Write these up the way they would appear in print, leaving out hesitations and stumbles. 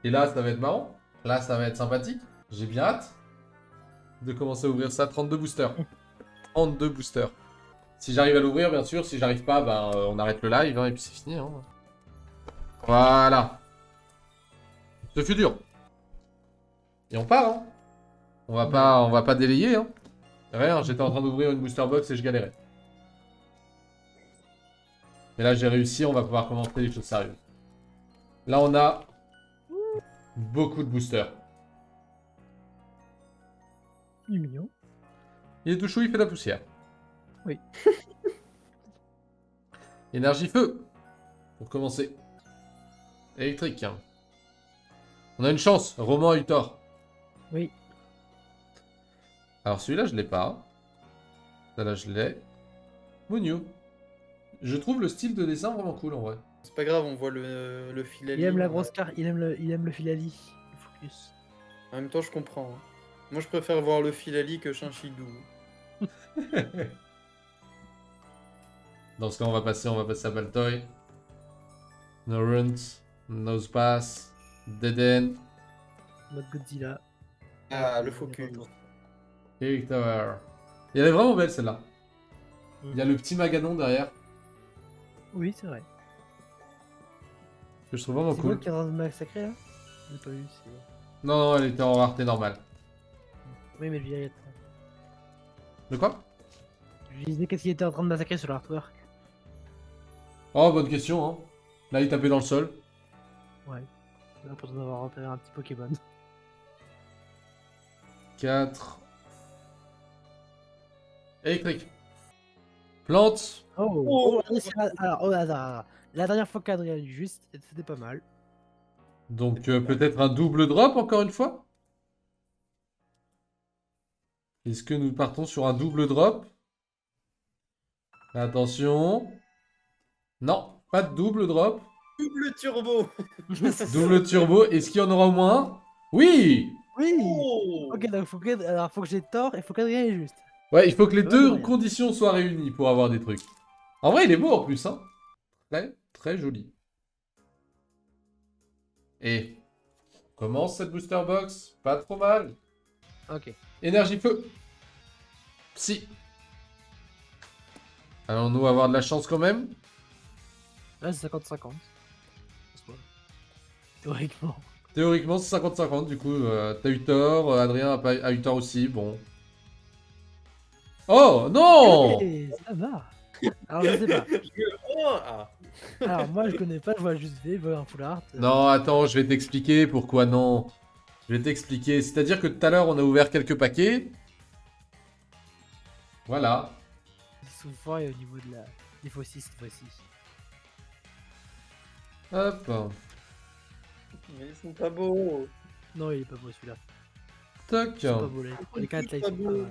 Et là, ça va être marrant. Là, ça va être sympathique. J'ai bien hâte de commencer à ouvrir ça. 32 boosters. 32 boosters. Si j'arrive à l'ouvrir, bien sûr. Si j'arrive pas, ben, on arrête le live hein, et puis c'est fini. Hein. Voilà. Ce fut dur. Et on part. Hein. On va pas délayer. Hein. Rien, j'étais en train d'ouvrir une booster box et je galérais. Mais là, j'ai réussi. On va pouvoir commencer les choses sérieuses. Là, on a beaucoup de boosters. Il est mignon. Il est tout chou, il fait de la poussière. Oui. Énergie feu. Pour commencer. Électrique. On a une chance. Roman a eu tort. Oui. Alors celui-là, je l'ai pas. Là, je l'ai. Moonyu. Je trouve le style de dessin vraiment cool en vrai. C'est pas grave, on voit le fil à Il aime ligne, la grosse carte, il aime le filali. Le focus. En même temps, je comprends. Hein. Moi, je préfère voir le Filali que Shinshidou. Dans ce cas, on va passer à Baltoy. No Runt. Nosepass. Dead Mode Godzilla. Ah, le focus. Eric Tower. Et elle est vraiment belle celle-là. Mm. Il y a le petit Maganon derrière. Oui, c'est vrai. Que je trouve vraiment C'est quoi cool. qui est en train de massacrer là? J'ai pas vu. Non, non, elle était en rareté normale. Oui, mais je disais, De quoi? je disais qu'est-ce qu'il était en train de massacrer sur l'artwork. Oh, bonne question, hein. Là, il tapait dans le sol. Ouais. J'ai l'impression d'avoir repéré un petit Pokémon. 4. Électrique. Plante. Oh, alors, au hasard. La dernière fois qu'Adrien a eu juste, c'était pas mal. Donc, peut-être un double drop, encore une fois? Est-ce que nous partons sur un double drop? Attention. Non, pas de double drop. Double turbo. Double turbo. Est-ce qu'il y en aura au moins un? Oui! Oui. Oh. Ok, donc faut que j'ai tort et faut qu'Adrien ait juste. Ouais, il faut que les Ouais, deux ouais. conditions soient réunies pour avoir des trucs. En vrai, il est beau en plus, hein. Très, très joli. Et commence cette booster box. Pas trop mal. Ok. Énergie feu. Si. Allons-nous avoir de la chance quand même? Là, c'est 50-50. Théoriquement. Théoriquement, c'est 50-50. Du coup, t'as eu tort. Adrien a eu tort aussi. Bon. Oh non! Hey, ça va. Alors, je sais pas. Oh, ah. Alors, moi, je connais pas, je vois juste V, je vois un full art. Non, attends, je vais t'expliquer pourquoi non. Je vais t'expliquer. C'est-à-dire que tout à l'heure, on a ouvert quelques paquets. Voilà. Souvent, et au niveau de la. Des fois-ci, cette fois-ci. Hop. Mais ils sont pas beaux. Non, il est pas beau celui-là. Toc. Ils sont pas beaux, les 4 là, ils Pas sont pas. beau.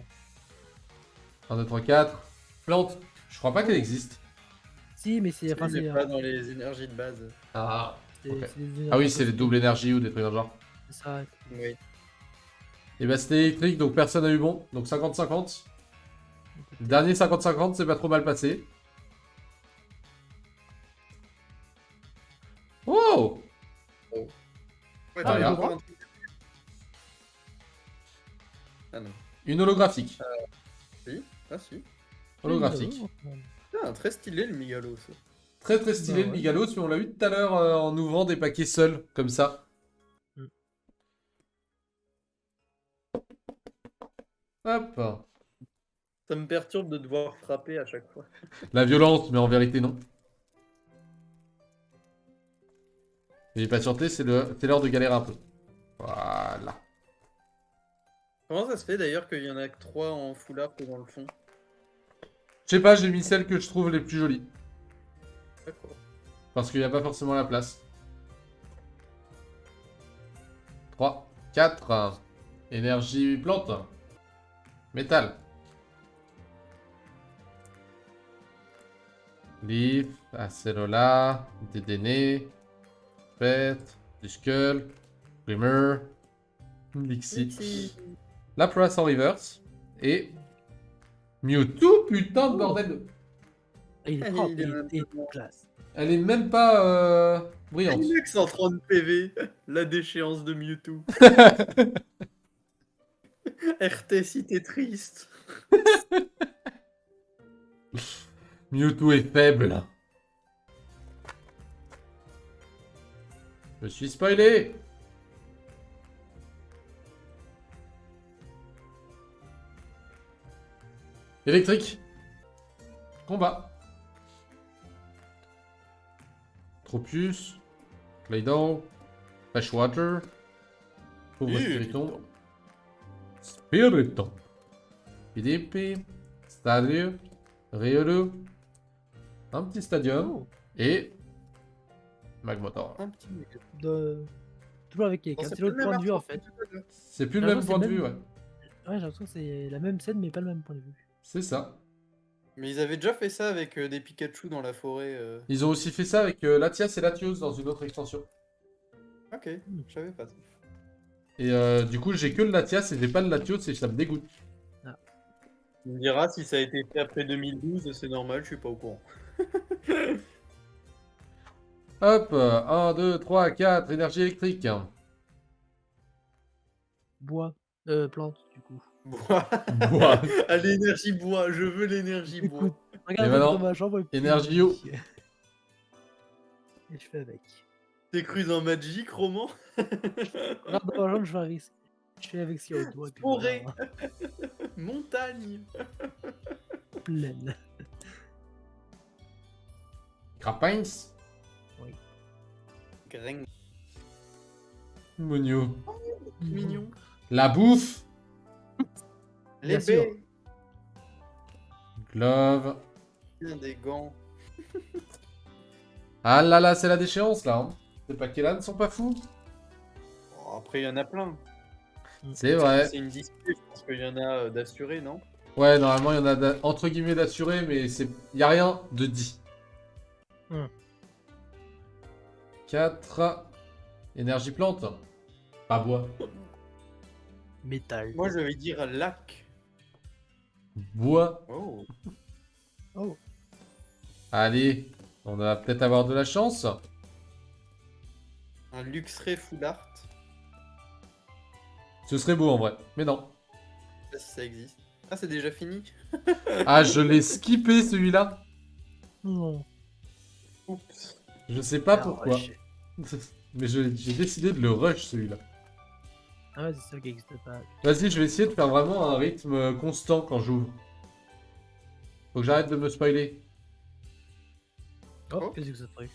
1, 2, 3, 4. Plante. Je crois pas qu'elle existe. Si, mais c'est. Enfin, C'est c'est. pas dans les énergies de base. Ah. Ok. des Ah oui, c'est les doubles énergies ou des trucs dans le genre. C'est ça. Oui. Et bah c'était électrique, donc personne n'a eu bon. Donc 50-50. Le dernier 50-50, c'est pas trop mal passé. Oh! Ouais, Ah, regarde. encore un truc. Ah non. Une holographique. Si. Ah si. Holographique. Ah, très stylé le Migalos. Très très stylé Bah le ouais. Migalos, mais on l'a eu tout à l'heure en ouvrant des paquets seuls, comme ça. Mm. Hop. Ça me perturbe de devoir frapper à chaque fois. La violence, mais en vérité non. J'ai patienté, c'est l'heure de galérer un peu. Voilà. Comment ça se fait d'ailleurs qu'il y en a que 3 en foulard que dans le fond? Je sais pas, j'ai mis celles que je trouve les plus jolies. D'accord. Parce qu'il n'y a pas forcément la place. 3, 4. Énergie plante. Métal. Leaf, Acerola, Dédéné, Pet, Discull, Glimmer, Lixie, Lapras en reverse, et Mewtwo, putain de bordel de... Et il est Ah, propre, il est il est un peu classe. Elle est même pas brillante. Le mec 130 PV, la déchéance de Mewtwo. RT si t'es triste. Mewtwo est faible. Je suis spoilé. Électrique. Combat. Tropius. Claydol. Freshwater. Pauvre Spiriton. Spiriton. PDP. Stadio. Riolu. Un petit stadium. Oh. Et. Magmotor. Un petit mec. Toujours avec quelqu'un. C'est l'autre point de vue en fait. C'est plus le Ah, même c'est point de même- vue, ouais. Ouais, j'ai l'impression que c'est la même scène, mais pas le même point de vue. C'est ça. Mais ils avaient déjà fait ça avec des Pikachu dans la forêt. Ils ont aussi fait ça avec Latias et Latios dans une autre extension. Ok, je savais pas. Et du coup, j'ai que le Latias et j'ai pas le Latios et ça me dégoûte. Tu me diras si ça a été fait après 2012, c'est normal, je suis pas au courant. Hop, 1, 2, 3, 4, énergie électrique. Bois. Plante, du coup. Bois. Bois. À l'énergie bois, je veux l'énergie bois. Écoute, regarde maintenant, dans ma chambre et puis- énergie eau. Et je fais avec. T'es cru dans Magic, Roman? Regarde dans ma chambre, je fais un risque. Je fais avec ce qu'il y a au doigt. puis Forêt. voilà, Montagne. pleine. Crapins. Grain. Monio. Mignon. La bouffe. Les Bien sûr. baies. Glove. Bien des gants. Ah là là, c'est la déchéance là. Hein. Les paquets ne sont pas fous. Oh, après, il y en a plein. C'est vrai. C'est une dispute, je pense qu'il y en a d'assurés, non? Ouais, normalement, il y en a entre guillemets d'assurés, mais c'est y a rien de dit. Hmm. 4. Énergie plante. Pas bois. Métal. Moi, je vais dire lac. Bois. Oh. Oh. Allez, on va peut-être avoir de la chance. Un Luxray Full Art. Ce serait beau en vrai, mais non. Je sais pas si ça existe. Ah, c'est déjà fini? Ah, je l'ai skippé celui-là. Non. Oups. Je sais pas Ah, pourquoi. ouais, Mais j'ai décidé de le rush celui-là. Ah ouais, c'est ça qui existe pas. Vas-y, je vais essayer de faire vraiment un rythme constant quand j'ouvre. Faut que j'arrête de me spoiler. Oh, Oh. qu'est-ce que c'est ce truc?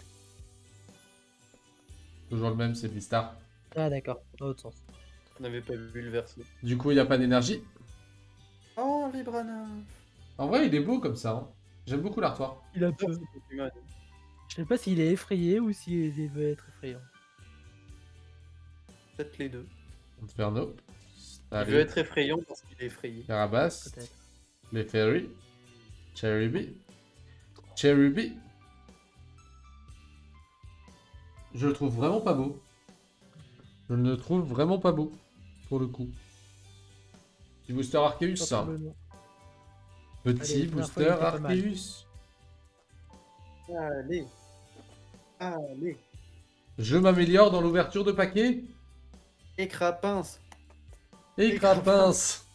Toujours le même, c'est Beastar. Ah d'accord, dans l'autre sens. On n'avait pas vu le verso. Du coup, il n'y a pas d'énergie. Oh, un Vibrana. En vrai, il est beau comme ça. Hein. J'aime beaucoup l'artoir. Il a peu. Je sais pas s'il est effrayé ou s'il veut être effrayant. Peut-être les deux. Inferno. Il veut être effrayant parce qu'il est effrayé. Carabas. Peut-être. Les Fairy. Cherubi. Cherubi. Je le trouve vraiment pas beau. Je ne le trouve vraiment pas beau. Pour le coup. Petit booster Arceus. Pas pour le nom. Petit Allez, la première fois, booster il était pas mal. Arceus. Allez. Allez. Je m'améliore dans l'ouverture de paquets. Et Crapince. Et Crapince.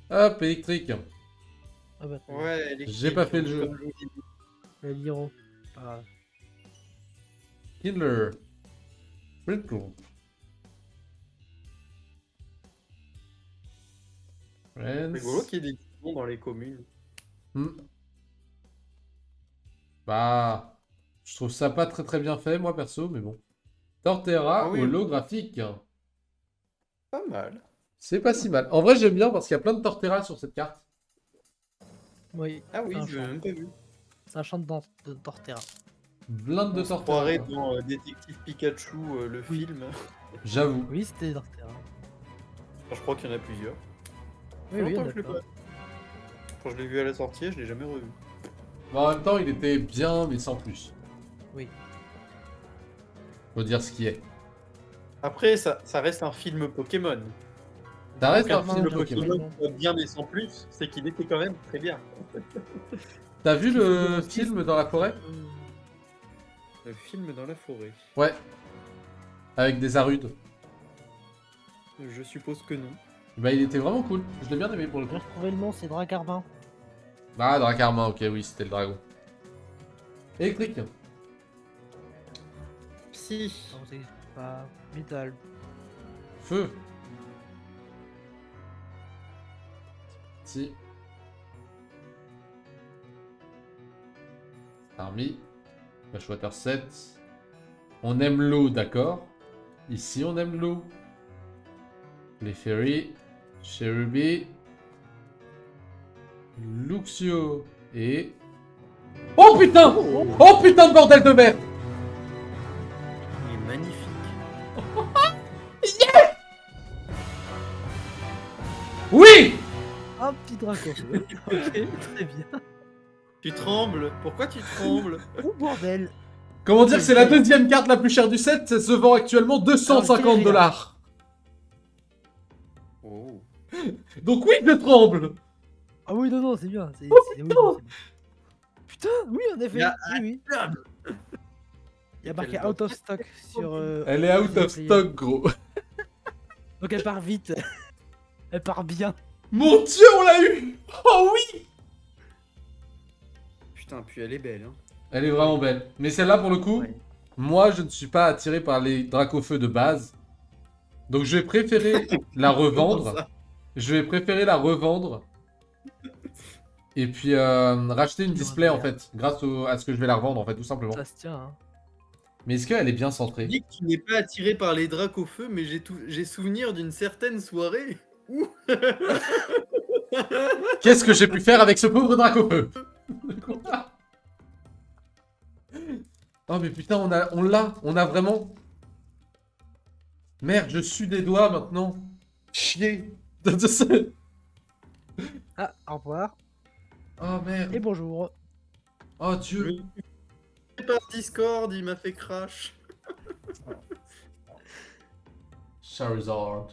Hop, électrique. Ah bah, Ouais, les J'ai pas fait le jeu. comme je vous dis. le Lyron. Pas grave. Killer. Riddle. C'est rigolo qu'il y ait des noms dans les communes. Hmm. Bah, je trouve ça pas très très bien fait, moi perso, mais bon. Torterra Ah oui. holographique. Pas mal. C'est pas si mal. En vrai, j'aime bien parce qu'il y a plein de Torterra sur cette carte. Oui. Ah oui, c'est un je l'ai champ. même pas vu. C'est un champ de Torterra. Plein de On se Torterra. croirait dans Détective Pikachu, le Oui. film. J'avoue. Oui, c'était Torterra. Enfin, je crois qu'il y en a plusieurs. Oui, oui, Longtemps on que je l'ai pas. pas. Quand je l'ai vu à la sortie, je l'ai jamais revu. Bon, en même temps, il était bien, mais sans plus. Oui. Faut dire ce qui est. Après, ça reste un film Pokémon. Ça reste un Aucun film film Pokémon. Pokémon bien mais sans plus, c'est qu'il était quand même très bien. T'as vu le film dans la forêt? Le film dans la forêt. Ouais. Avec des arudes. Je suppose que non. Bah il était vraiment cool. Je l'ai bien aimé pour le coup. J'ai retrouvé le nom, c'est Dracarmin. Ah, Dracarmin, ok, oui, c'était le dragon. Électrique. Psy. Non, c'est pas métal. Feu. Si. Army. Flashwater 7. On aime l'eau, d'accord. Ici, on aime l'eau. Les Fairy. Cherubi. Luxio. Et... Oh putain! Oh putain de bordel de merde! Il est magnifique. Oui! Un petit draco. Ok, très bien. Tu trembles. Pourquoi tu trembles? Oh bordel. Comment dire, c'est la deuxième carte la plus chère du set, ça se vend actuellement 250 $. Oh. Donc oui, je tremble. Ah oui, non, c'est bien. Oui, putain. non, c'est bien. Putain, oui, en effet. Il y a- Oui, oui. Il y a marqué Quel out of stock sur. Elle est out of stock, gros. Donc elle part vite. Elle part bien. Mon dieu, on l'a eu. Oh oui. Putain, puis elle est belle, hein. Elle est vraiment belle. Mais celle-là, pour le coup, Ouais. moi, je ne suis pas attiré par les Dracofeu de base. Donc je vais préférer la Comment revendre. ça? Je vais préférer la revendre. Et puis racheter une display, en fait. Grâce à ce que je vais la revendre, en fait, tout simplement. Ça se tient, hein. Mais est-ce qu'elle est bien Tu centrée? dis que tu n'es pas attiré par les dracs au feu, mais j'ai souvenir d'une certaine soirée où... Qu'est-ce que j'ai pu faire avec ce pauvre Dracofeu? Oh mais putain, on a vraiment... Merde, je suis des doigts maintenant. Chier. Ah, au revoir. Oh merde. Et bonjour. Oh Dieu. Par Discord, il m'a fait crash. Charizard.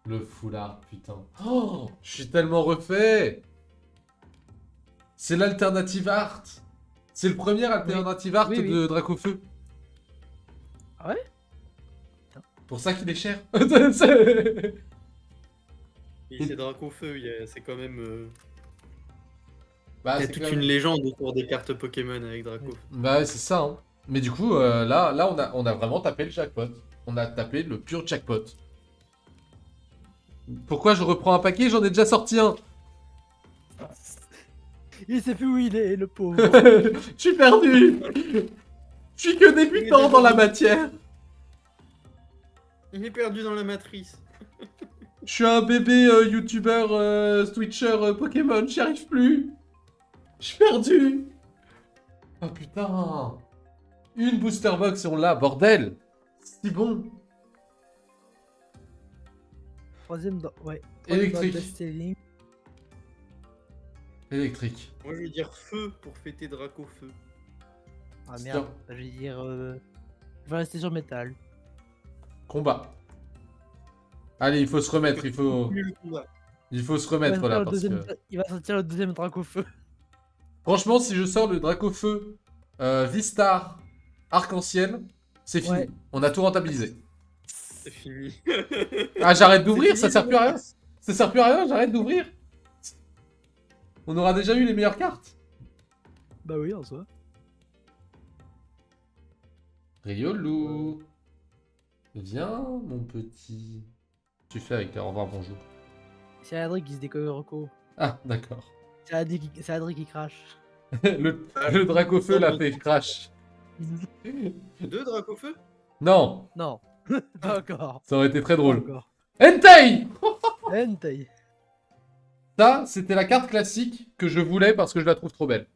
Le foulard, putain. Oh, je suis tellement refait. C'est l'alternative art. C'est le premier alternative art Oui, oui. de Dracofeu. Ah ouais? Pour ça qu'il est cher. Et c'est drac au feu, c'est quand même... Bah, Il y a c'est toute quand une même- légende autour des cartes Pokémon avec Draco. Bah, ouais, c'est ça. Hein. Mais du coup, là, on a vraiment tapé le jackpot. On a tapé le pur jackpot. Pourquoi je reprends un paquet? J'en ai déjà sorti un. Il sait plus où il est, le pauvre. Je suis perdu. Je suis que débutant dans la matière. Il est perdu dans la matrice. Je suis un bébé youtubeur, switcher Pokémon, j'y arrive plus. Je suis perdu. Oh putain. Une booster box et on l'a, bordel. C'est bon. Troisième dans... Ouais. Électrique. Best-selling. Électrique. Moi je vais dire feu pour fêter Draco feu. Ah merde. Stop. Je vais dire... Je vais rester sur métal. Combat. Allez, il faut se remettre, il faut se remettre là parce que... Il va sortir le deuxième drac au feu. Franchement, si je sors le Dracofeu Vistar Arc-en-Ciel, c'est fini. Ouais. On a tout rentabilisé. C'est fini. Ah, j'arrête d'ouvrir, C'est ça fini, sert plus à rien. Ça sert plus à rien, j'arrête d'ouvrir. On aura déjà eu les meilleures cartes. Bah oui, en soi. Riolu. Viens, mon petit. Tu fais avec au revoir, bonjour. C'est Adri qui se décolle Rocco. Ah, d'accord. C'est Adri qui crache. le Dracofeu l'a fait crash. Deux Draco feu? Non, Non. Pas encore. ça aurait été très Pas drôle. encore. Entei. Hentai. Ça, c'était la carte classique que je voulais parce que je la trouve trop belle.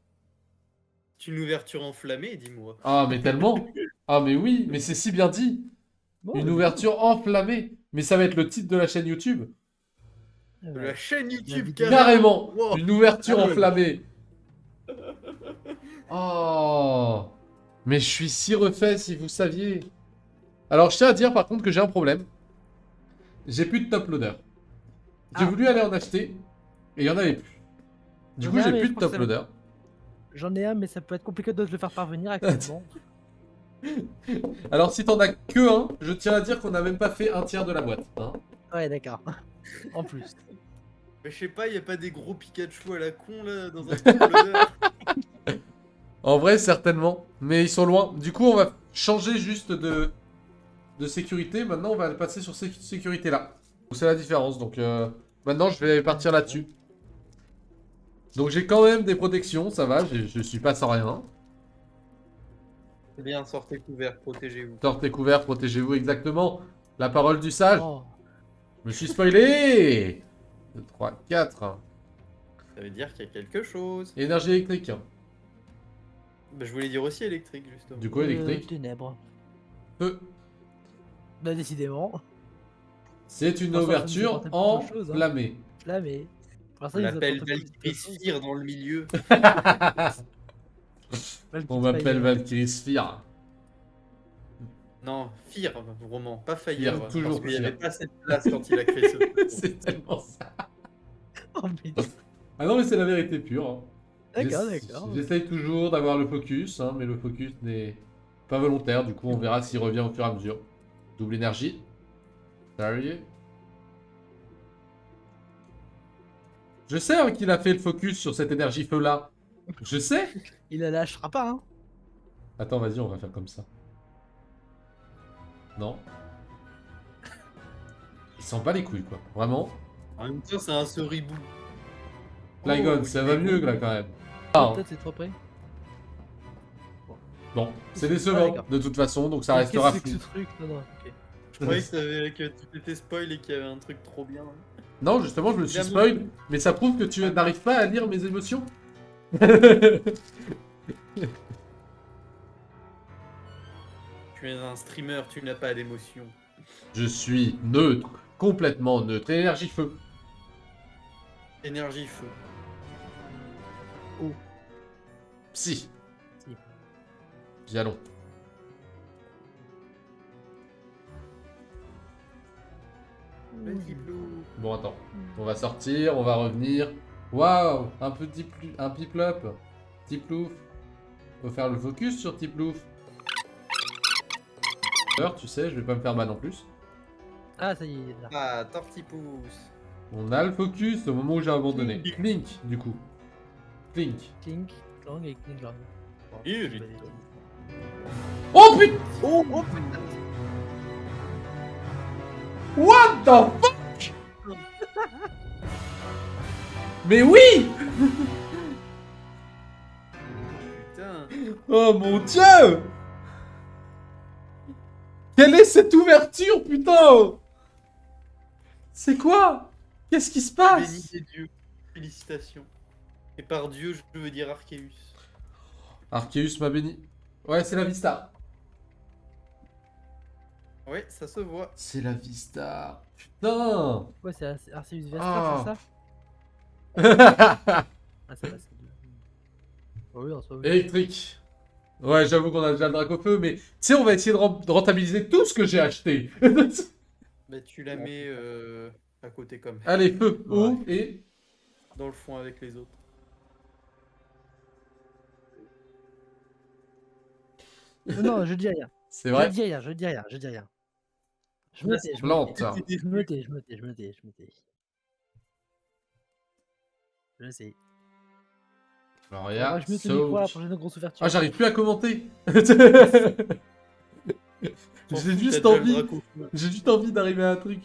C'est une ouverture enflammée, dis-moi. Ah, mais tellement. Ah, mais oui, mais c'est si bien dit. Bon, Une bah, ouverture enflammée. Mais ça va être le titre de la chaîne YouTube. De la chaîne YouTube vidéo. Carrément. Wow. Une ouverture Ah ouais. enflammée. Oh. Mais je suis si refait, si vous saviez. Alors, je tiens à dire par contre que j'ai un problème. J'ai plus de top loader. J'ai Ah. voulu aller en acheter et il y en avait plus. Du coup, Ouais, j'ai mais plus je de crois top que loader. J'en ai un, mais ça peut être compliqué de le faire parvenir actuellement. Alors, si t'en as que un, je tiens à dire qu'on n'a même pas fait un tiers de la boîte. Hein. Ouais, d'accord. En plus. Mais je sais pas, y a pas des gros Pikachu à la con là dans un truc loader. En vrai, certainement. Mais ils sont loin. Du coup, on va changer juste de sécurité. Maintenant, on va passer sur cette sécurité-là. Donc, c'est la différence. Donc, maintenant, je vais partir là-dessus. Donc, j'ai quand même des protections. Ça va, je suis pas sans rien. C'est bien, sortez couverts, protégez-vous. Sortez couvert, protégez-vous exactement. La parole du sage. Oh. Je me suis spoilé 2, 3, 4. Ça veut dire qu'il y a quelque chose. Énergie électrique. Bah, je voulais dire aussi électrique, justement. Du coup, électrique. Ténèbres. Feu. Bah, décidément. C'est une Pour l'instant, ça nous ouverture apporte beaucoup de choses, hein. enflammée. Flammé. Pour l'instant, On ils nous l'appelle apportent beaucoup de Valkyrie choses. Sphere dans le milieu. Valkyrie On m'appelle Spire. Valkyrie Sphere. Non, Fire, roman, pas Fire, Fire. toujours parce qu'il n'y avait Fire. pas assez de place quand il a créé ce truc. C'est tellement ça. Oh, mais- Ah non, mais c'est la vérité pure. Hein. D'accord, d'accord. J'essaye toujours d'avoir le focus, hein, mais le focus n'est pas volontaire. Du coup, on verra s'il revient au fur et à mesure. Double énergie. Sérieux. Je sais hein, qu'il a fait le focus sur cette énergie feu-là. Je sais. Il la lâchera pas, hein. Attends, vas-y, on va faire comme ça. Non. Il s'en bat les couilles, quoi. Vraiment. En même temps, c'est un Soribou. Flygon, Oh, ça il va est mieux, bon. là, quand même. Ah, hein. Peut-être c'est trop près. Bon, c'est Ah, décevant, d'accord. de toute façon, donc ça Mais restera qu'est-ce que c'est flou. que ce truc? Non, non, ok. Je croyais que tu t'étais spoil et qu'il y avait un truc trop bien. Non, justement, je me suis Évidemment. spoil, mais ça prouve que tu n'arrives pas à lire mes émotions. Tu es un streamer, tu n'as pas d'émotion. Je suis neutre, complètement neutre. Énergie feu. Énergie feu. Psy. Si. Puis allons. Petit blue. Bon, attends. On va sortir, on va revenir. Waouh, un petit un piplup. Tiplouf. Faut faire le focus sur Tiplouf. Tu sais, je vais pas me faire mal en plus. Ah, ça y est, là. Ah, Tortipousse. On a le focus au moment où j'ai abandonné. Clink. Clink, du coup. Clink. Clink, clang et clink clang. Bon, Irritant. c'est pas des bêtises. Oh putain! Oh, oh putain! What the fuck? Mais oui! Putain. Oh mon dieu! Quelle est cette ouverture, putain? C'est quoi? Qu'est-ce qui se Béni passe? des dieux. Félicitations. Et par Dieu, je veux dire Arceus. Arceus m'a béni. Ouais, c'est la Vista. Ouais, ça se voit. C'est la Vista. Putain! Ouais, c'est Arceus Vesper, Ah. c'est ça? Ah, ça va, c'est bien. Oh oui, en soi, oui. Électrique. Ouais, j'avoue qu'on a déjà le Dracofeu, mais tu sais, on va essayer de rentabiliser tout ce que j'ai acheté. Bah, tu la mets à côté comme Allez, feu, Ouais. eau et... dans le fond avec les autres. Non, je dis rien. C'est Je vrai. dis rien, je dis rien, je dis rien. Je me tais, je me Plante. tais. Je me tais, je me tais, je me tais, je me tais. Je sais. Gloria, Moi, je mute le micro à la Soul. prochaine grosse ouverture. Ah, j'arrive plus à commenter. T'en J'ai fous, juste t'as déjà le envie. Dracofeu. J'ai juste envie d'arriver à un truc.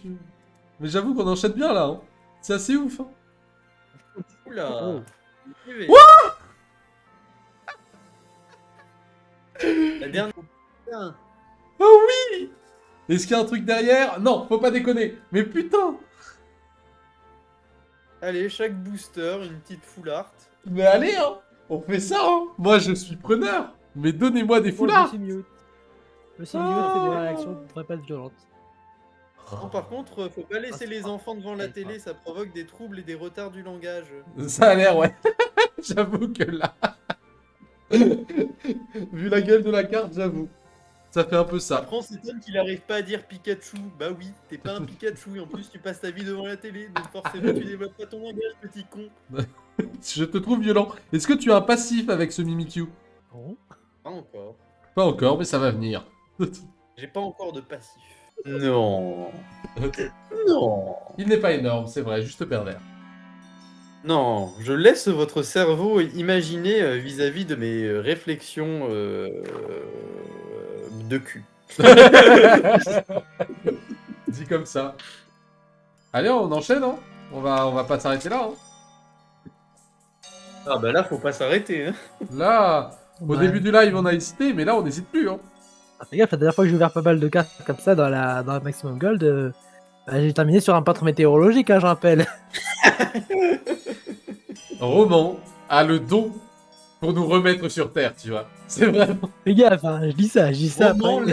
Mais j'avoue qu'on enchaîne bien là. Hein. C'est assez ouf. Hein. Oula. Oh. La dernière. Putain. Oh oui! Est-ce qu'il y a un truc derrière? Non, faut pas déconner. Mais putain! Allez, chaque booster, une petite full art. Mais allez, hein! On fait ça, hein! Moi, je suis preneur. Mais donnez-moi des Oh, je me foulards! suis mute. Je me suis mute, c'est bon, la réaction ne devrait pas être violente. Non, par contre, faut pas laisser c'est les pas- enfants devant la c'est télé, pas- ça provoque des troubles et des retards du langage. Ça a l'air, ouais. J'avoue que là. Vu la gueule de la carte, j'avoue. Ça fait un peu ça. Après, on s'étonne qu'il arrive pas à dire Pikachu. Bah oui, t'es pas un Pikachu et en plus tu passes ta vie devant la télé, donc forcément tu développes pas ton langage, petit con. Je te trouve violent. Est-ce que tu as un passif avec ce Mimikyu? Bon. Pas encore. Pas encore, mais ça va venir. J'ai pas encore de passif. Non. Non. Il n'est pas énorme, c'est vrai, juste pervers. Non, je laisse votre cerveau imaginer vis-à-vis de mes réflexions de cul. Dit comme ça. Allez, on enchaîne, hein. On va pas s'arrêter là, hein. Ah bah là, faut pas s'arrêter. Hein. Là, au Ouais. début du live, on a hésité, mais là, on n'hésite plus, hein. Ah, fais gaffe, la dernière fois que j'ai ouvert pas mal de cartes comme ça dans la Maximum Gold, bah, j'ai terminé sur un peintre météorologique, hein, je rappelle. Roman a le don pour nous remettre sur Terre, tu vois. C'est vraiment... Fais gaffe, hein, je dis ça Roman, après.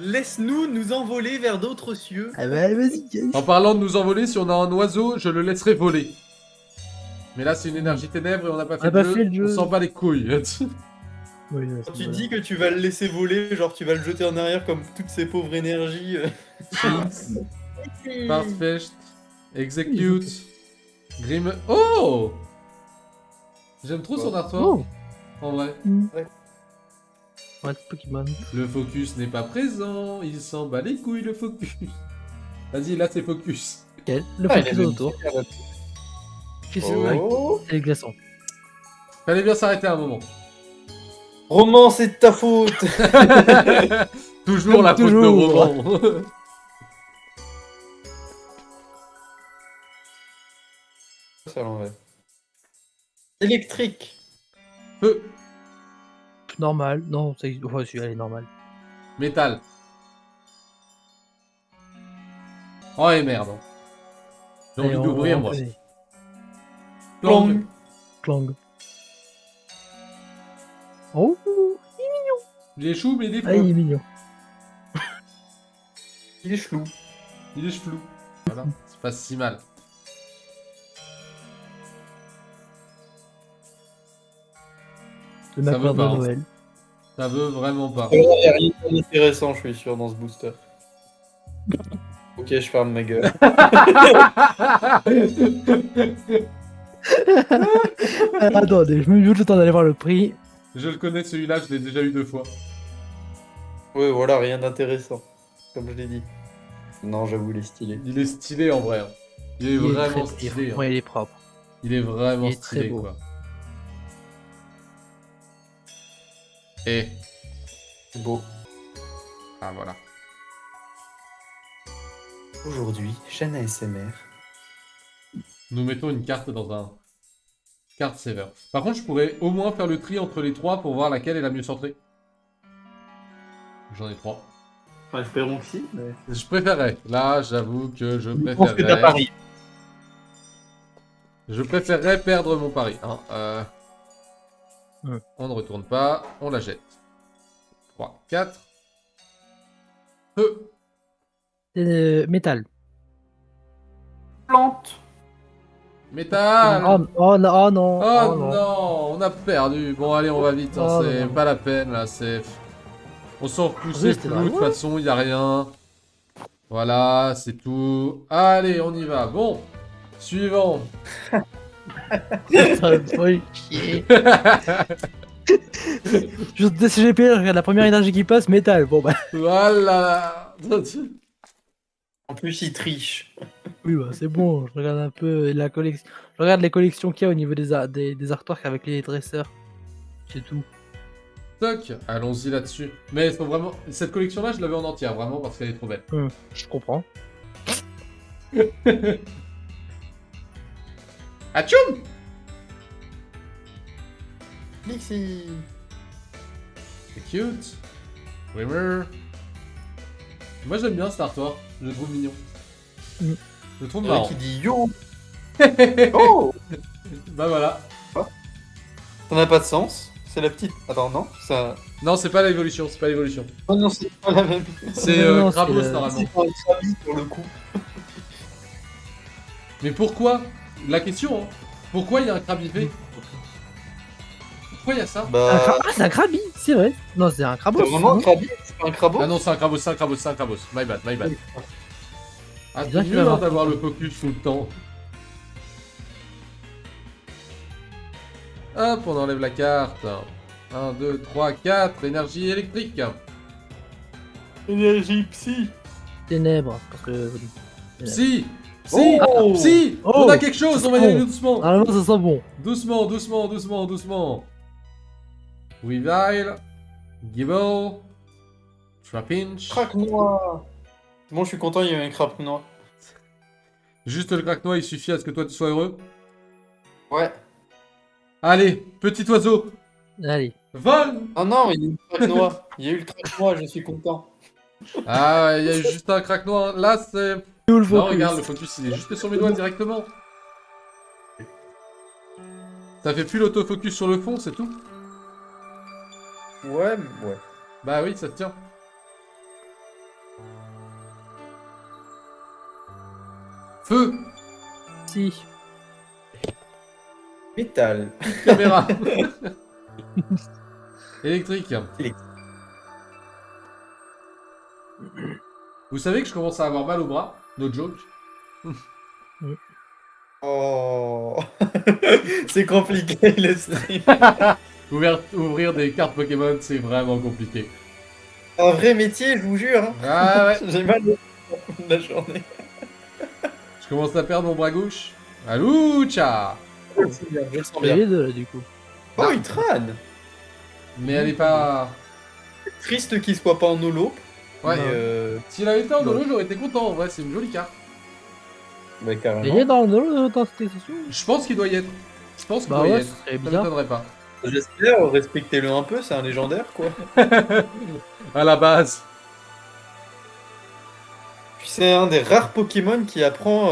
laisse-nous nous envoler vers d'autres cieux. Ah bah vas-y. En parlant de nous envoler, si on a un oiseau, je le laisserai voler. Mais là, c'est une énergie ténèbre et on n'a pas, fait, le jeu. On s'en bat les couilles. Oui, Quand tu dis que tu vas le laisser voler, genre tu vas le jeter en arrière comme toutes ces pauvres énergies. Farfetch, Execute, Grim... Oh! J'aime trop son artwork, Oh, en vrai. ouais, Pokémon. Le focus n'est pas présent, il s'en bat les couilles, le focus. Vas-y, là, c'est focus. Quel Le Ah, il Focus avait autour. Qu'est-ce que Oh. c'est les glaçons. Fallait bien s'arrêter un moment. Roman, c'est de ta faute. Toujours Comme la faute de toujours. Roman. Ça l'envers. Électrique. Feu, Normal. Non, c'est... Ouais, celui-là, elle est normale. métal. Oh, et merde. J'ai envie Allez, d'ouvrir, on moi. connaît. Clang. Clang. Oh, Il est chou, mais il est ah, il flou. est mignon. Il est chelou. Il est flou. Voilà, c'est pas si mal. Le Ça macro veut de pas, hein. Noël. Ça veut vraiment pas. Il n'y a rien d'intéressant, je suis sûr, dans ce booster. Ok, je ferme ma gueule. Attendez, je me mets le temps d'aller voir le prix. Je le connais, celui-là, je l'ai déjà eu 2 fois. Ouais, voilà, rien d'intéressant. Comme je l'ai dit. Non, j'avoue, il est stylé. Il est stylé en vrai. Hein. Il est Il est vraiment très stylé. Hein. Ouais, il est propre. Il est vraiment il est très stylé, beau. quoi. Et... C'est beau. Ah, voilà. Aujourd'hui, chaîne ASMR. Nous mettons une carte dans un... Carte saver. Par contre, je pourrais au moins faire le tri entre les 3 pour voir laquelle est la mieux centrée. J'en ai 3. Enfin, espérons que si, mais... Je préférerais. Là, j'avoue que je Je pense que t'as préférerais... pari. Je préférerais perdre mon pari. Hein. Ouais. On ne retourne pas. On la jette. 3, 4. Feu. Métal. Plante. Métal. Oh non, oh non. Oh non, on a perdu. Bon, allez, on va vite. Hein, Oh c'est non. pas la peine, là. C'est... On s'en fout, Oui, c'est c'était flou. De toute drôle. façon, il n'y a rien. Voilà, c'est tout. Allez, on y va. Bon, suivant. Ça me fait chier. Juste DCGP, je regarde la première énergie qui passe, métal. Bon bah, Voilà. En plus, il triche. oui, bah c'est bon. Je regarde un peu la collection. Je regarde les collections qu'il y a au niveau des artworks avec les dresseurs. C'est tout. Toc, allons-y là-dessus. Mais il faut vraiment... Cette collection-là, je l'avais en entière, vraiment, parce qu'elle est trop belle. Je comprends. Atchoum. Nixie. C'est cute. Rimmer. Moi, j'aime bien cet artwork. Je le trouve mignon. Mm. Je le trouve Il y en a marrant. qui dit yo. Oh. Bah voilà. Ça n'a pas de sens. C'est la petite. Attends, non ça... Non, c'est pas l'évolution, c'est pas l'évolution. Oh non, c'est pas la même. C'est Non, Krabos, c'est le- normalement. C'est pas un Krabi pour le coup. Mais pourquoi? La question, hein. Pourquoi il y a un Krabby? Pourquoi il y a ça? Bah. Ah, c'est un Krabi, c'est vrai. Non, c'est un Krabos. C'est vraiment un non Krabi. C'est pas un Crabo. Ah non, c'est un Krabos, c'est un Krabos, c'est un Krabos. My bad, my bad. Ah, c'est Bien qu'il mieux va hein, avoir- d'avoir le focus tout le temps. Hop, on enlève la carte. 1, 2, 3, 4. Énergie électrique. Énergie psy. Ténèbres, parce que... Psy. Psy. Oh. Psy. Oh. On a quelque chose, on va y aller doucement. Normalement, ça sent bon. Doucement, doucement, doucement, doucement. Weavile. Gibble. Trapinch. Craque noir. Bon, je suis content, il y a eu un craque noir. Juste le craque-noix, il suffit à ce que toi tu sois heureux. Ouais. Allez, petit oiseau. Allez. Vol. Ah non, il y a eu le craque noir. Il y a eu le craque noir, je suis content. Ah, il y a eu juste un craque-noix. Là, c'est... Où le Non, focus? regarde, le focus, il est juste sur mes doigts directement. Ça fait plus l'autofocus sur le fond, c'est tout. Ouais. Bah oui, ça se tient. Feu. Si. Métal. Caméra. Électrique. Vous savez que je commence à avoir mal au bras. No joke. Oh. C'est compliqué le stream. Ouvrir des cartes Pokémon, c'est vraiment compliqué. Un vrai métier, je vous jure. Hein. Ah ouais. J'ai mal de la journée. Je commence à perdre mon bras gauche. Aloucha. Je le sens bien, je le sens Il y a bien. les deux, là, du coup. Oh, il trâne. Mais elle est pas... Triste qu'il soit pas en holo. Ouais. Mais S'il avait été en holo, j'aurais été content. Ouais, c'est une jolie carte. bah, Il carrément. est dans cette session? Je pense qu'il doit y être. Je pense qu'il Bah doit y ouais, être. ce serait Ça bizarre. m'étonnerait pas. J'espère, respectez-le un peu, c'est un légendaire quoi. À la base. Puis c'est un des rares Pokémon qui apprend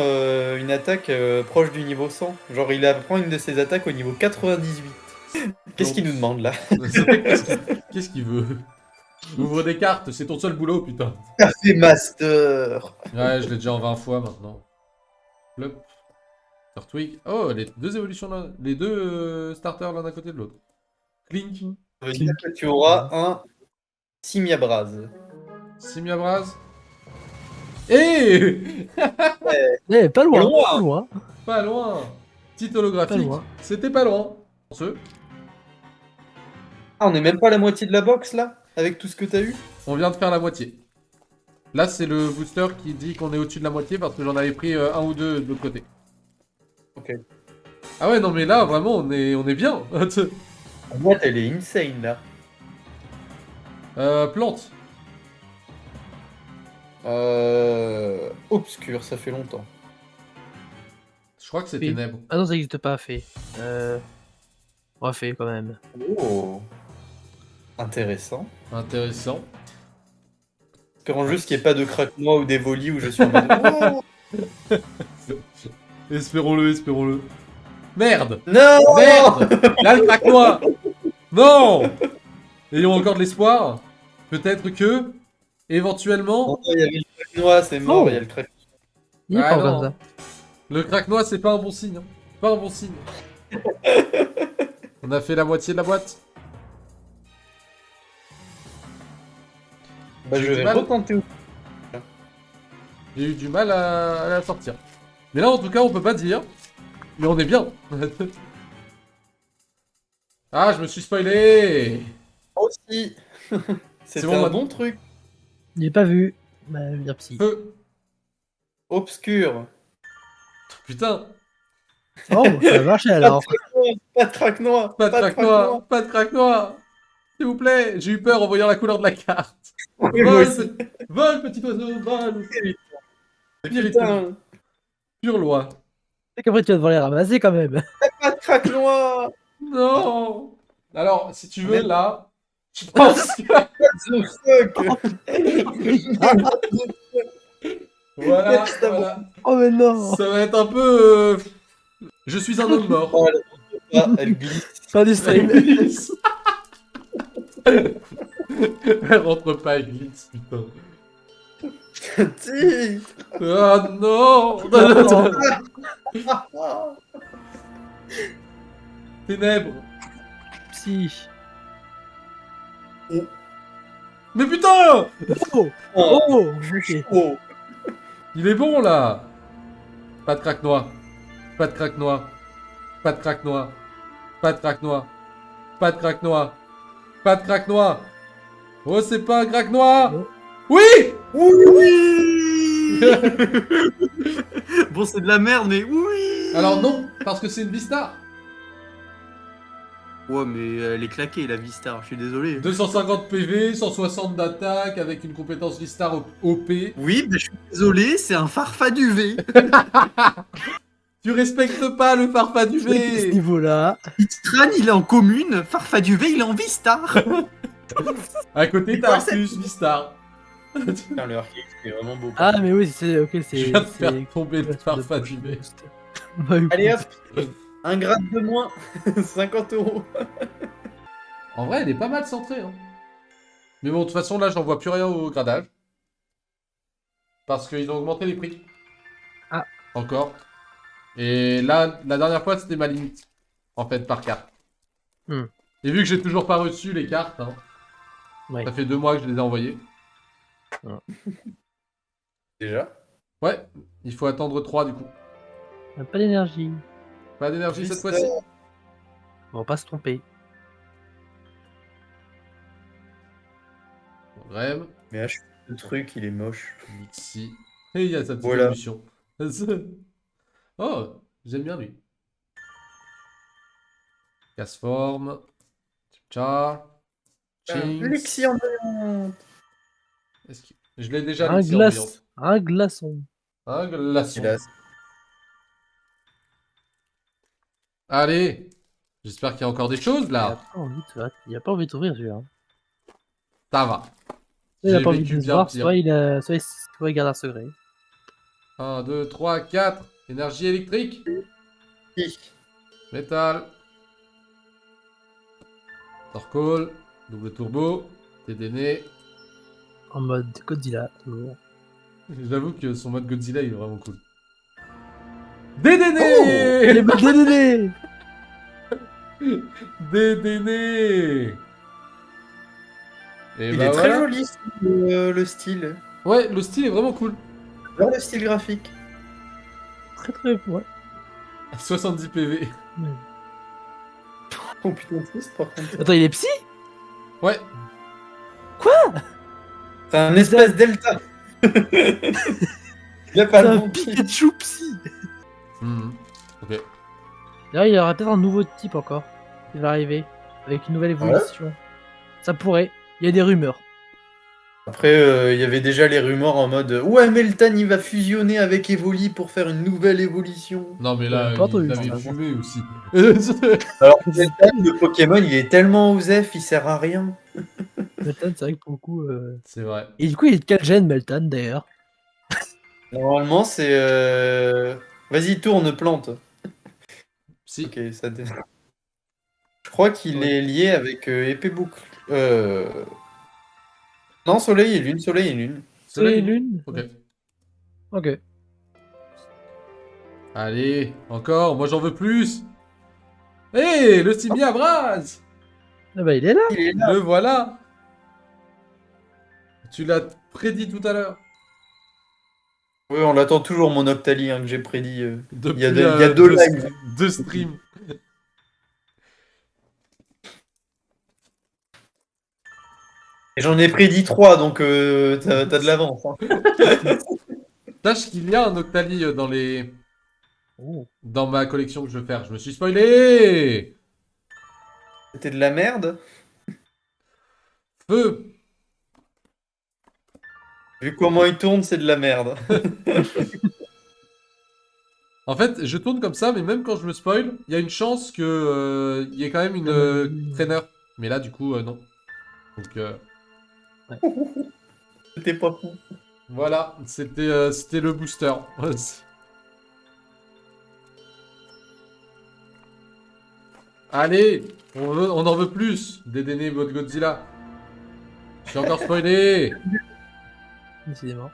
une attaque proche du niveau 100. Genre il apprend une de ses attaques au niveau 98. Qu'est-ce qu'il nous demande là? Qu'est-ce qu'il veut? Ouvre des cartes, c'est ton seul boulot, putain. Café Master. Ouais, je l'ai déjà en 20 fois maintenant. Plop. Turtwig. Oh, les deux évolutions là. Les deux starters l'un à côté de l'autre. Clink. Ça veut dire que tu auras un Simiabraz. Simiabraz. Eh Eh, pas loin, Loin. pas loin. Pas loin. Petite Pas holographique. loin. C'était pas loin. Ce. Ah, on est même pas à la moitié de la box là? Avec tout ce que t'as eu? On vient de faire la moitié. Là, c'est le booster qui dit qu'on est au-dessus de la moitié parce que j'en avais pris un ou deux de l'autre côté. Ok. Ah ouais, non, mais là, vraiment, on est bien. La boîte elle est insane là. Plante. Obscur, ça fait longtemps. Je crois que c'est Oui. ténèbres. Ah non, ça n'existe pas, fait. On va fait quand même. Oh. Intéressant. Intéressant. Espérons juste qu'il n'y ait pas de craque-noix ou d'évoli où je suis en mode. Oh Espérons-le, espérons-le. Merde. non Merde. Là, le craque-noix. Non. Ayons encore de l'espoir. Peut-être que, éventuellement, Il y avait le craque-noix, c'est mort, Oh. il y a le craque. Il est Ah pas non. comme ça. le craque-noix, c'est pas un bon signe. Hein. Pas un bon signe. On a fait la moitié de la boîte. Bah, J'ai je du vais mal. retenter. J'ai eu du mal à la sortir. Mais là, en tout cas, on peut pas dire. Mais on est bien. Ah, je me suis spoilé. Aussi C'était bon, un maintenant. bon truc. J'ai pas vu. Bah, je veux dire psy. Feu. Obscur. Putain. Oh, ça va marcher alors. Pas de craque-noix. Pas de craque-noix. Pas de craque-noix. S'il vous plaît. J'ai eu peur en voyant la couleur de la carte. Oui, moi Vol, aussi. vol, petit oiseau, vol. Putain. Pure loi. C'est qu'après, tu vas devoir les ramasser quand même. Pas de craque-noix. Non. Alors, si tu veux, là, je pense que... The fuck. Voilà, voilà. Oh, mais non. Ça va être un peu... Je suis un homme mort. Oh, elle glisse. Pas du stream. Glisse. Elle rentre pas, elle glisse, putain. Si. Ah non. Ténèbres. Psy. Mais putain. Oh. Oh. Oh. Ok. Oh. Il est bon, là. Pas de craque-noix. Pas de craque-noix. Pas de craque-noix. Pas de crack noir. Pas de crack noir. Pas de crack noir. Oh, c'est pas un crack noir. Oh. Oui. Oui. Bon, c'est de la merde, mais oui. Alors non, parce que c'est une Vistar. Ouais, mais elle est claquée, la Vistar, je suis désolé. 250 PV, 160 d'attaque avec une compétence Vistar OP. Oui, mais je suis désolé, c'est un Farfaduvé. Tu respectes pas le Farfa du À ce V. niveau-là. Tran, il est en commune, Farfaduvé, il est en Vistar. À côté, t'as Arcus Vistar. Putain, le arcade, c'est vraiment beau. Ah, mais oui, c'est. Ok, Je c'est. viens de faire c'est- tomber le Farfa du V. Bah, oui, Allez hop, un grade de moins, 50 €. En vrai, elle est pas mal centrée. Hein. Mais bon, de toute façon, là, j'en vois plus rien au gradage. Parce qu'ils ont augmenté les prix. Ah. Encore. Et là, la dernière fois, c'était ma limite. En fait, par carte. Hmm. Et vu que j'ai toujours pas reçu les cartes, hein, Ouais. ça fait 2 mois que je les ai envoyées. Déjà. Ouais, il faut attendre 3 du coup. On a pas d'énergie. Pas d'énergie cette Vistar. fois-ci. On va pas se tromper. Rêve. Mais là, le truc, il est moche. Mixi. Et il y a sa petite Voilà. évolution. Oh, j'aime bien lui. Casse-forme. Tcha. Chinks. Lexi en voyante. Je l'ai déjà, Un Lexi en glace. voyante. Un glaçon. Un glaçon. Hélas. Allez. J'espère qu'il y a encore des choses Il a là. pas envie il a pas envie d'ouvrir celui-là. Ça va. Soit il a J'ai pas envie vécu de se bien voir, pire. soit il garde un secret. 1, 2, 3, 4. Énergie électrique. Métal. Torcall. Double turbo. TDN. En mode Godzilla, toujours. J'avoue que son mode Godzilla il est vraiment cool. DDN. Il est mal dédéné. DDN. Et Il bah est très voilà. joli, le style. Ouais, le style est vraiment cool. J'adore le style graphique. Très très ouais. 70 PV. Oh putain, triste par contre. Attends, il est psy? Ouais. C'est un espace delta. Il a pas C'est le un bon pied. Pikachu psy. Mhm. Ok. D'ailleurs, il y aura peut-être un nouveau type encore qui va arriver avec une nouvelle évolution. Ça pourrait. Il y a des rumeurs. Après, il y avait déjà les rumeurs en mode ouais, Meltan il va fusionner avec Evoli pour faire une nouvelle évolution. Non mais là, Pas entendu, il l'avait ça. fumé aussi. Alors que Meltan, le Pokémon, il est tellement osef, il sert à rien. Meltan, c'est vrai que pour le coup. C'est vrai. Et du coup, il est de quel gène, Meltan d'ailleurs? Normalement, c'est. Vas-y, tourne, plante. Si. Ok, ça. Je crois qu'il est lié avec épée boucle. Non, soleil et lune, soleil et lune. Soleil et lune? Ok. Ok. Allez, encore, moi j'en veux plus. Hé, le Simi Abraz. Ah bah, il est là. Il est là. Le voilà. Tu l'as prédit tout à l'heure. Oui, on l'attend toujours, mon Octali, hein, que j'ai prédit. Depuis Il y a deux lives. deux streams. Et j'en ai prédit 3, donc t'as de l'avance. Hein. Sache qu'il y a un Octali Oh. dans ma collection que je veux faire. Je me suis spoilé. C'était de la merde. Feu. Vu comment il tourne, c'est de la merde. En fait, je tourne comme ça, mais même quand je me spoil, il y a une chance que il y ait quand même une trainer. Mais là, du coup, non. Donc C'était pas fou. voilà, c'était le booster. Allez, on en veut plus. Dédaignez votre Godzilla. Je suis encore spoilé. Décidément.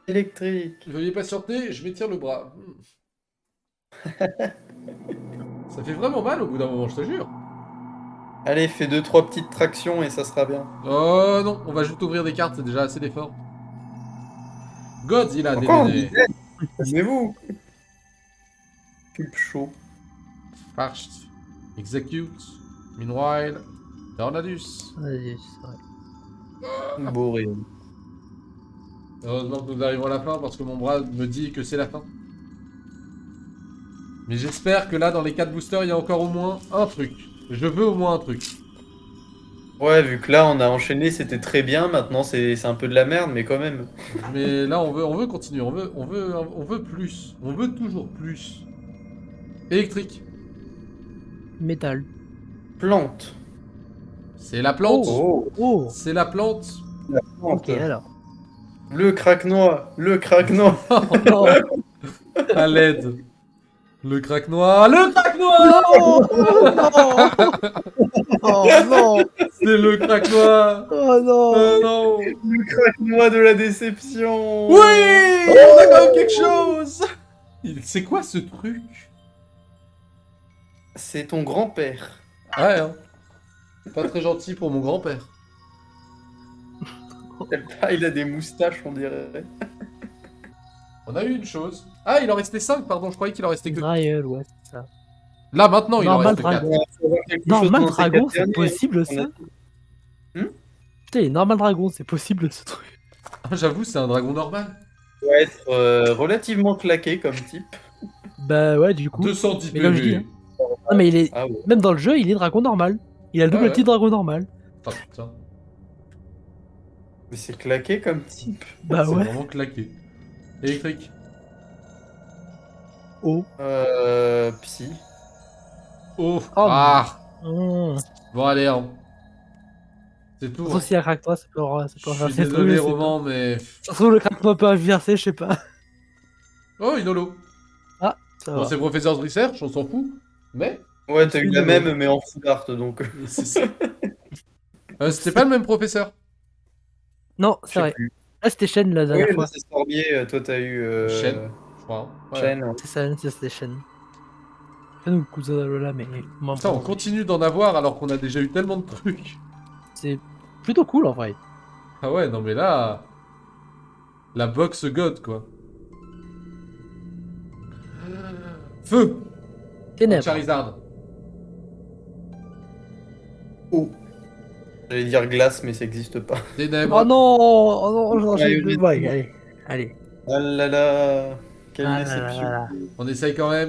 Électrique. Veuillez patienter, je m'étire le bras. Ça fait vraiment mal au bout d'un moment, je te jure. Allez, fais 2-3 petites tractions et ça sera bien. Oh non, on va juste ouvrir des cartes, c'est déjà assez d'effort. Godzilla, Encore une Dédaigne. dizaine. Calmez-vous. pulp chaud. First, execute. Meanwhile, Tornadus. Vas-y, c'est vrai. Beau rayon. Heureusement que nous arrivons à la fin parce que mon bras me dit que c'est la fin. Mais j'espère que là, dans les 4 boosters, il y a encore au moins un truc. Je veux au moins un truc. Ouais, vu que là on a enchaîné, c'était très bien. Maintenant c'est un peu de la merde, mais quand même. Mais là, on veut continuer. On veut plus. On veut toujours plus. Électrique. Métal. Plante. C'est la plante. Oh, Oh, C'est la plante. ok, alors. Le craque-noix. Le craque-noix. Oh non. À l'aide. Le craque noir. Le craque noir. Oh non. C'est le craque noir. Oh non. Non. Le craque-noix de la déception. Oui, on a quand même quelque chose. C'est quoi ce truc? C'est ton grand-père. Ouais, hein. Pas très gentil pour mon grand-père. Ah, il a des moustaches, on dirait. On a eu une chose. Ah, il en restait 5, pardon, je croyais qu'il en restait que... Draeul, ouais, c'est ça. Là, maintenant, il en Normal reste 4. dragon. Faut avoir quelque chose Normal dans ces dragon, quatre c'est derniers. possible On ça? a- Putain, les normal dragon, c'est possible ce truc. J'avoue, c'est un dragon normal. doit être relativement claqué comme type. Bah ouais, du coup. 210 Mais comme je dis, PV. hein. Non, mais il est. Ah ouais. Même dans le jeu, il est dragon normal. Il a le double ouais. type dragon normal. Ah putain, Mais c'est claqué comme type. Bah c'est ouais. vraiment claqué. Électrique. Oh. Psy. Oh, Oh, ah. Mmh. Bon, allez, hein. C'est tout. Sauf Hein. si un craque-toi, ça peut Je faire suis ces désolé, trucs, je sais Roman, mais... pas. Ça se trouve, le craque-toi peut inverser, je sais pas. Oh, une holo. Ah, ça Bon, va. c'est professeur de research, on s'en fout. Mais... Ouais, t'as eu la Une même, mais en full art, donc. c'est ça. C'était pas le même professeur. Non, Je c'est sais vrai. plus. Là, c'était Shen la Oui, dernière là, fois. c'est Sorbier. Toi, t'as eu. Shen, je crois. Hein. Ouais. Shen, ouais. C'est ça, c'était Shen. Shen ou le cousin d'Alola, mais. moins Putain, on prononcé. continue d'en avoir alors qu'on a déjà eu tellement de trucs. C'est plutôt cool en vrai. Ah ouais, non mais là... La box god, quoi. Feu. Ténèbres. Charizard. Oh. J'allais dire glace, mais ça existe pas. Ténèbres. Oh non, oh non, j'en Ouais, ai deux. mais- Ouais, allez, allez. Ah là là. Quelle Ah là déception. là là. On essaye quand même.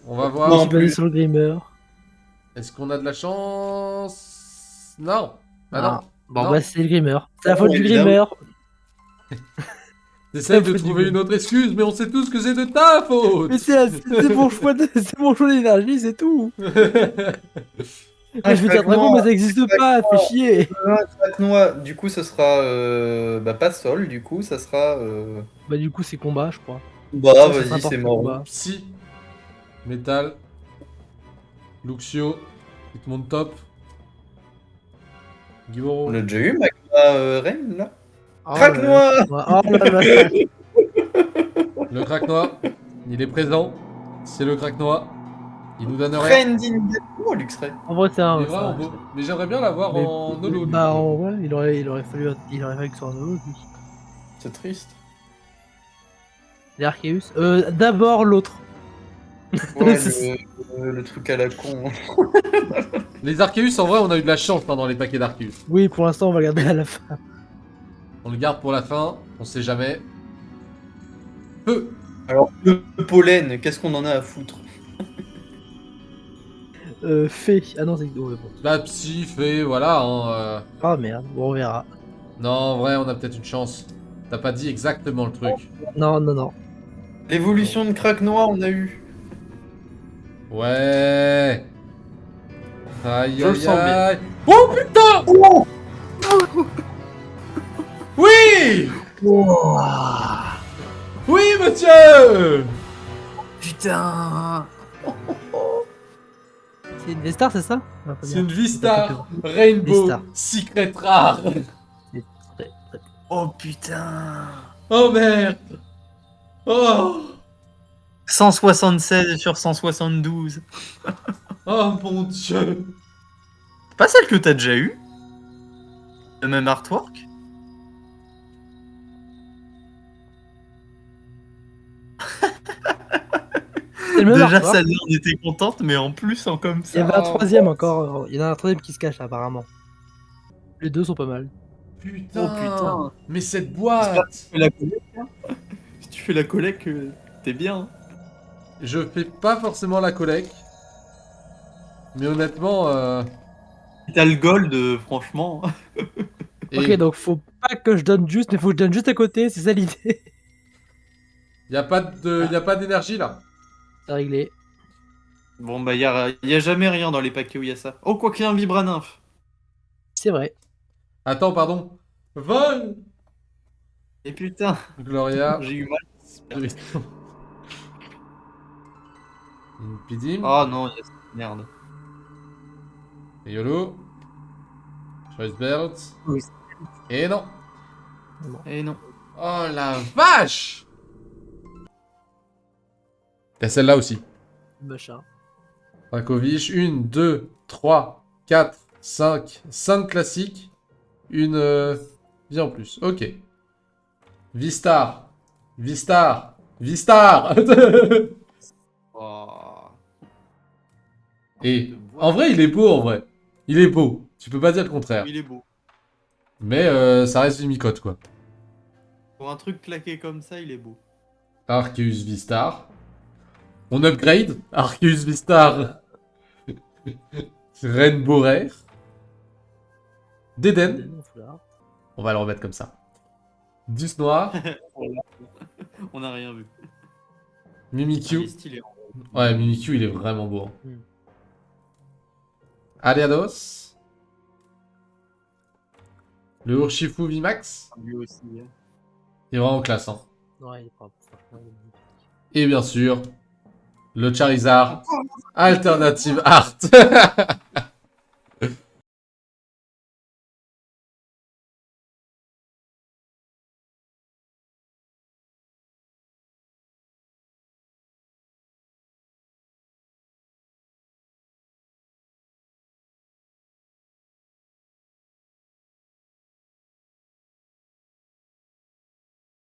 On va Non, voir. Je suis basé plus. sur le Grimmer. Est-ce qu'on a de la chance? Non. Ah non. Bon, Non. bah c'est le Grimmer. C'est la faute Ouais, du évidemment. Grimmer. J'essaye de faute du trouver goût. une autre excuse, mais on sait tous que c'est de ta faute. Mais c'est mon choix c'est mon choix d'énergie, c'est tout. Mais je veux dire dragon, mais ça existe pas, fait chier. Craque-noix, du coup, ça sera. Bah, pas sol, du coup, ça sera. Bah du coup c'est combat, je crois. Bah, Ça, vas-y, n'importe c'est mort. combat. Psy. Métal. Luxio. Il te monte top. Giboro. On a déjà eu Magma Reine, là. Oh Craque-noix. là là. Oh là là. Le craque-noix. Il est présent. C'est le craque-noix. Il nous donne rien. Friending. Oh, Luxray. En vrai c'est Il un. est vraiment beau. Mais j'aimerais bien l'avoir Mais- en holo. lui. Bah en vrai, il aurait fallu que ce soit un holo lui. C'est triste. Les Arceus. D'abord l'autre. Ouais, le truc à la con. Les Arceus, en vrai, on a eu de la chance pendant les paquets d'Arceus. Oui, pour l'instant on va garder à la fin. On le garde pour la fin. On sait jamais. Feu. Alors, le pollen, qu'est-ce qu'on en a à foutre? Fée. Ah non, c'est. Ouais, bon. Bah, psy, fait, voilà. Hein, Ah merde, bon on verra. Non, en vrai, on a peut-être une chance. T'as pas dit exactement le truc. Non, non, non. L'évolution de Craque-Noix, on a eu. Ouais. Aïe, Je le aïe, sens bien. aïe. Oh putain. Oh Oui. Oui, monsieur. putain! C'est une V-Star, c'est ça? Non, pas C'est bien. une Vistar Rainbow Vistar. Secret Rare. C'est très, très- Oh putain! Oh merde. Oh. 176 sur 172. Oh mon dieu. C'est pas celle que t'as déjà eue? Le même artwork? le même Déjà, artwork. ça, on était contente, mais en plus, en comme Il y ça. avait un troisième encore. Il y en a un troisième qui se cache apparemment. Les deux sont pas mal. Putain, Oh putain. mais cette J'espère boîte. que tu fais la collecte, hein. Si tu fais la collecte, t'es bien. Hein. Je fais pas forcément la collecte. Mais honnêtement... T'as le gold, franchement. Et Ok, donc faut pas que je donne juste, mais faut que je donne juste à côté, c'est ça l'idée. y a pas d'énergie là. C'est réglé. Bon, bah, y a jamais rien dans les paquets où il y a ça. Oh, quoi qu'il y ait un Vibranymph. C'est vrai. Attends, pardon. Vol. Et putain, Gloria. j'ai eu mal. Spiritomb. Impidim. Oh non, il y a cette merde. Yolo. Choice Belt. Oui. Et non. Eh non. Oh la vache. T'as celle-là aussi. Machin. Rakovic. 1, 2, 3, 4, 5. 5 classiques. Une vie en plus. Ok. Vistar. Vistar. Vistar. Oh. Et en vrai, il est beau en vrai. Il est beau. Tu peux pas dire le contraire. Il est beau. Mais ça reste du micote quoi. Pour un truc claqué comme ça, il est beau. Arceus Vistar. On upgrade. Arceus Vistar. Rainbow Rare. Deden. On va le remettre comme ça. 10 noir. On a rien vu. Il Mimikyu. est stylé. Ouais, Mimikyu, il est vraiment beau. Hein. Mm. Aliados. Le Urshifu VMAX. Lui aussi. Hein. Il est vraiment classe. Hein. Ouais, il est propre. Franchement, il est magnifique. Et bien sûr, le Charizard Alternative Art.